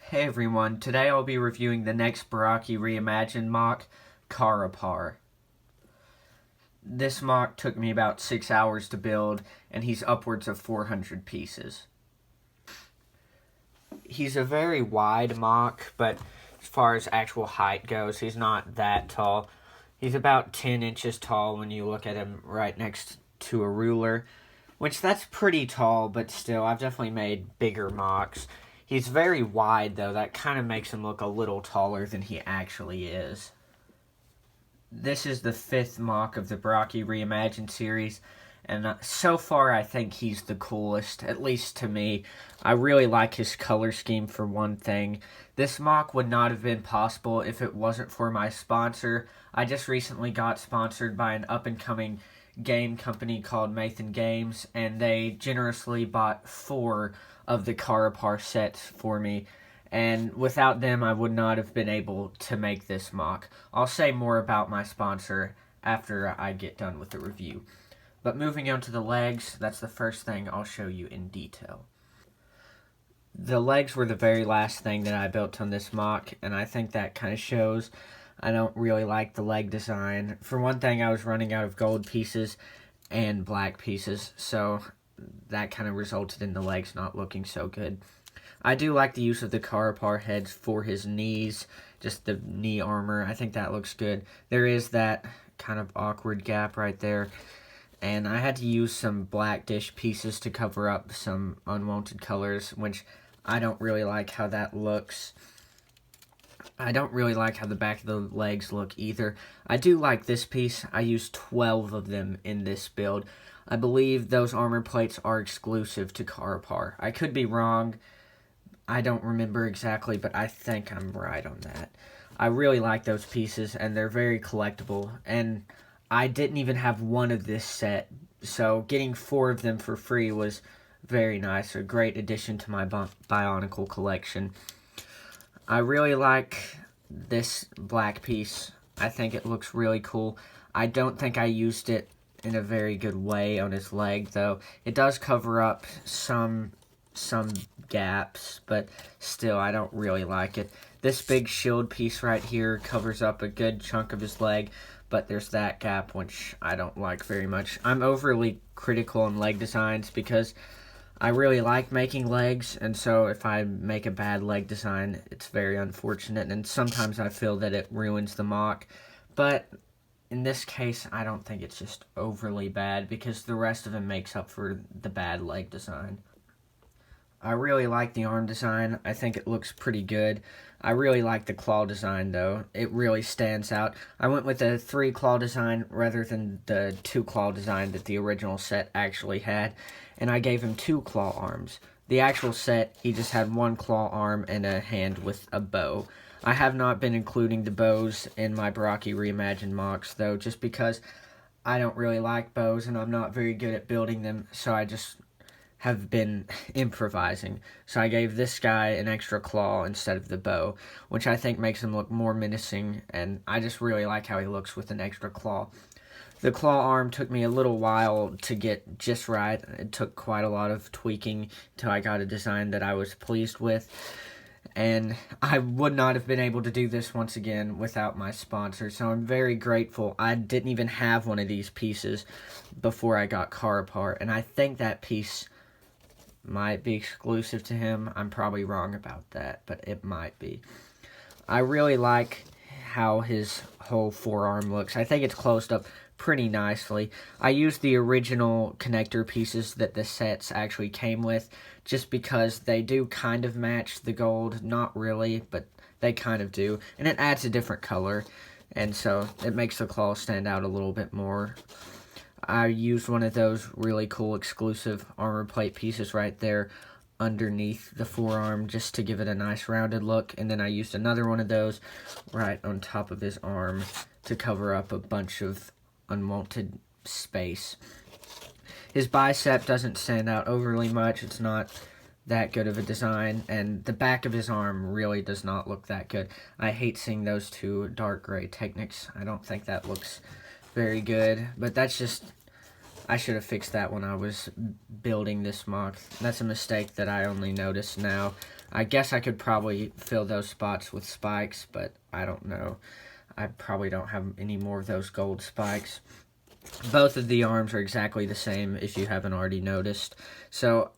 Hey everyone, today I'll be reviewing the next Barraki Reimagined MOC Carapar. This MOC took me about 6 hours to build, and he's upwards of 400 pieces. He's a very wide MOC, but as far as actual height goes, he's not that tall. He's about 10 inches tall when you look at him right next to a ruler, which that's pretty tall, but still, I've definitely made bigger MOCs. He's very wide, though. That kind of makes him look a little taller than he actually is. This is the 5th MOC of the Barraki Reimagined series, and so far I think he's the coolest, at least to me. I really like his color scheme for one thing. This MOC would not have been possible if it wasn't for my sponsor. I just recently got sponsored by an up-and-coming game company called Mathan Games, and they generously bought 4 of the Carapar sets for me, and without them I would not have been able to make this MOC. I'll say more about my sponsor after I get done with the review. But moving on to the legs, that's the first thing I'll show you in detail. The legs were the very last thing that I built on this MOC, and I think that kind of shows. I don't really like the leg design. For one thing, I was running out of gold pieces and black pieces, so that kind of resulted in the legs not looking so good. I do like the use of the Carapar heads for his knees, just the knee armor. I think that looks good. There is that kind of awkward gap right there, and I had to use some black dish pieces to cover up some unwanted colors, which I don't really like how that looks. I don't really like how the back of the legs look either. I do like this piece. I used 12 of them in this build. I believe those armor plates are exclusive to Carapar. I could be wrong. I don't remember exactly, but I think I'm right on that. I really like those pieces, and they're very collectible. And I didn't even have one of this set, so getting 4 of them for free was very nice. A great addition to my Bionicle collection. I really like this black piece. I think it looks really cool. I don't think I used it in a very good way on his leg, though. It does cover up some gaps, but still, I don't really like it. This big shield piece right here covers up a good chunk of his leg, but there's that gap, which I don't like very much. I'm overly critical on leg designs because I really like making legs, and so if I make a bad leg design, it's very unfortunate, and sometimes I feel that it ruins the MOC, but in this case, I don't think it's just overly bad, because the rest of it makes up for the bad leg design. I really like the arm design. I think it looks pretty good. I really like the claw design, though. It really stands out. I went with a 3-claw design rather than the 2-claw design that the original set actually had, and I gave him 2 claw arms. The actual set, he just had 1 claw arm and a hand with a bow. I have not been including the bows in my Barraki Reimagined MOCs, though, just because I don't really like bows and I'm not very good at building them, so I just have been improvising. So I gave this guy an extra claw instead of the bow, which I think makes him look more menacing, and I just really like how he looks with an extra claw. The claw arm took me a little while to get just right. It took quite a lot of tweaking until I got a design that I was pleased with, and I would not have been able to do this once again without my sponsor, so I'm very grateful. I didn't even have one of these pieces before I got Carapar, and I think that piece might be exclusive to him. I'm probably wrong about that, but it might be. I really like how his whole forearm looks. I think it's closed up pretty nicely. I used the original connector pieces that the sets actually came with, just because they do kind of match the gold. Not really, but they kind of do. And it adds a different color, and so it makes the claw stand out a little bit more. I used one of those really cool exclusive armor plate pieces right there underneath the forearm just to give it a nice rounded look, and then I used another one of those right on top of his arm to cover up a bunch of unwanted space. His bicep doesn't stand out overly much. It's not that good of a design, and the back of his arm really does not look that good. I hate seeing those 2 dark gray techniques. I don't think that looks very good, but that's just I should have fixed that when I was building this MOC. That's a mistake that I only noticed now. I guess I could probably fill those spots with spikes, but I don't know. I probably don't have any more of those gold spikes. Both of the arms are exactly the same, if you haven't already noticed. So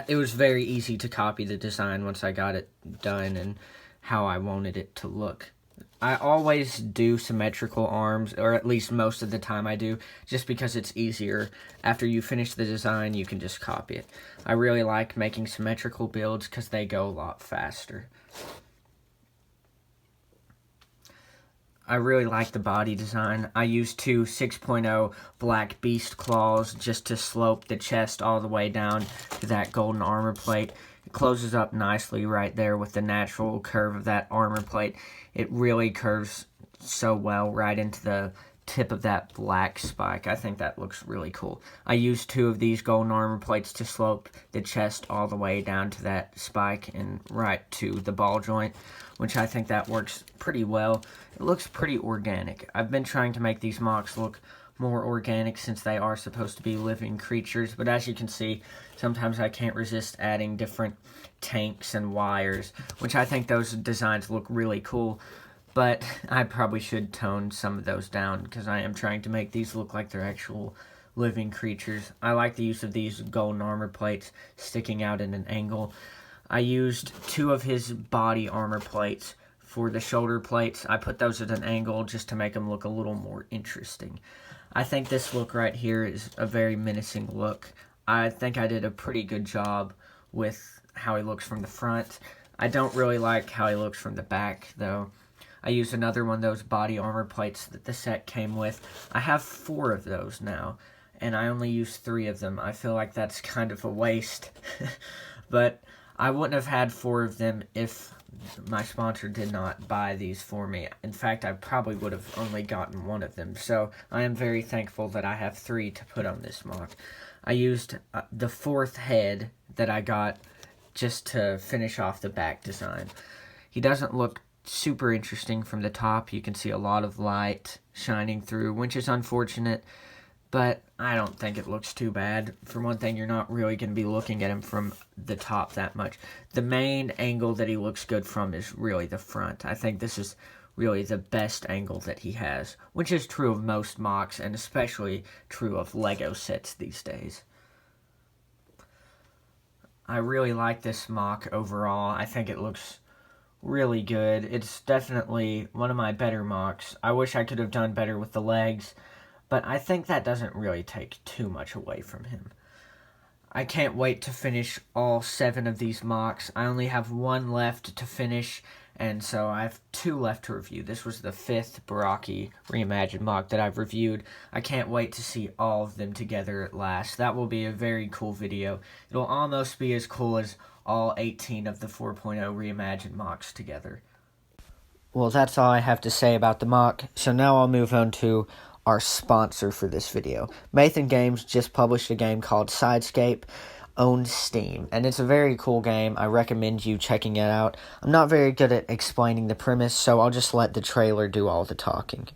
it was very easy to copy the design once I got it done and how I wanted it to look. I always do symmetrical arms, or at least most of the time I do, just because it's easier. After you finish the design, you can just copy it. I really like making symmetrical builds because they go a lot faster. I really like the body design. I used two 6.0 black beast claws just to slope the chest all the way down to that golden armor plate. It closes up nicely right there with the natural curve of that armor plate. It really curves so well right into the tip of that black spike. I think that looks really cool. I used two of these golden armor plates to slope the chest all the way down to that spike and right to the ball joint, which I think that works pretty well. It looks pretty organic. I've been trying to make these MOCs look more organic since they are supposed to be living creatures, but as you can see, sometimes I can't resist adding different tanks and wires, which I think those designs look really cool, but I probably should tone some of those down because I am trying to make these look like they're actual living creatures. I like the use of these golden armor plates sticking out at an angle. I used two of his body armor plates for the shoulder plates. I put those at an angle just to make them look a little more interesting. I think this look right here is a very menacing look. I think I did a pretty good job with how he looks from the front. I don't really like how he looks from the back, though. I used another one of those body armor plates that the set came with. I have 4 of those now, and I only used 3 of them. I feel like that's kind of a waste. But I wouldn't have had 4 of them if my sponsor did not buy these for me. In fact, I probably would have only gotten 1 of them. So I am very thankful that I have 3 to put on this MOC. I used the 4th head that I got just to finish off the back design. He doesn't look super interesting from the top. You can see a lot of light shining through, which is unfortunate, but I don't think it looks too bad. For one thing, you're not really going to be looking at him from the top that much. The main angle that he looks good from is really the front. I think this is really the best angle that he has, which is true of most MOCs, and especially true of LEGO sets these days. I really like this MOC overall. I think it looks really good. It's definitely one of my better MOCs. I wish I could have done better with the legs, but I think that doesn't really take too much away from him. I can't wait to finish all 7 of these MOCs. I only have 1 left to finish, and so I have 2 left to review. This was the 5th Barraki Reimagined MOC that I've reviewed. I can't wait to see all of them together at last. That will be a very cool video. It'll almost be as cool as all 18 of the 4.0 Reimagined MOCs together. Well, that's all I have to say about the MOC, so now I'll move on to our sponsor for this video. Mathan Games just published a game called Sidescape on Steam, and it's a very cool game. I recommend you checking it out. I'm not very good at explaining the premise, so I'll just let the trailer do all the talking.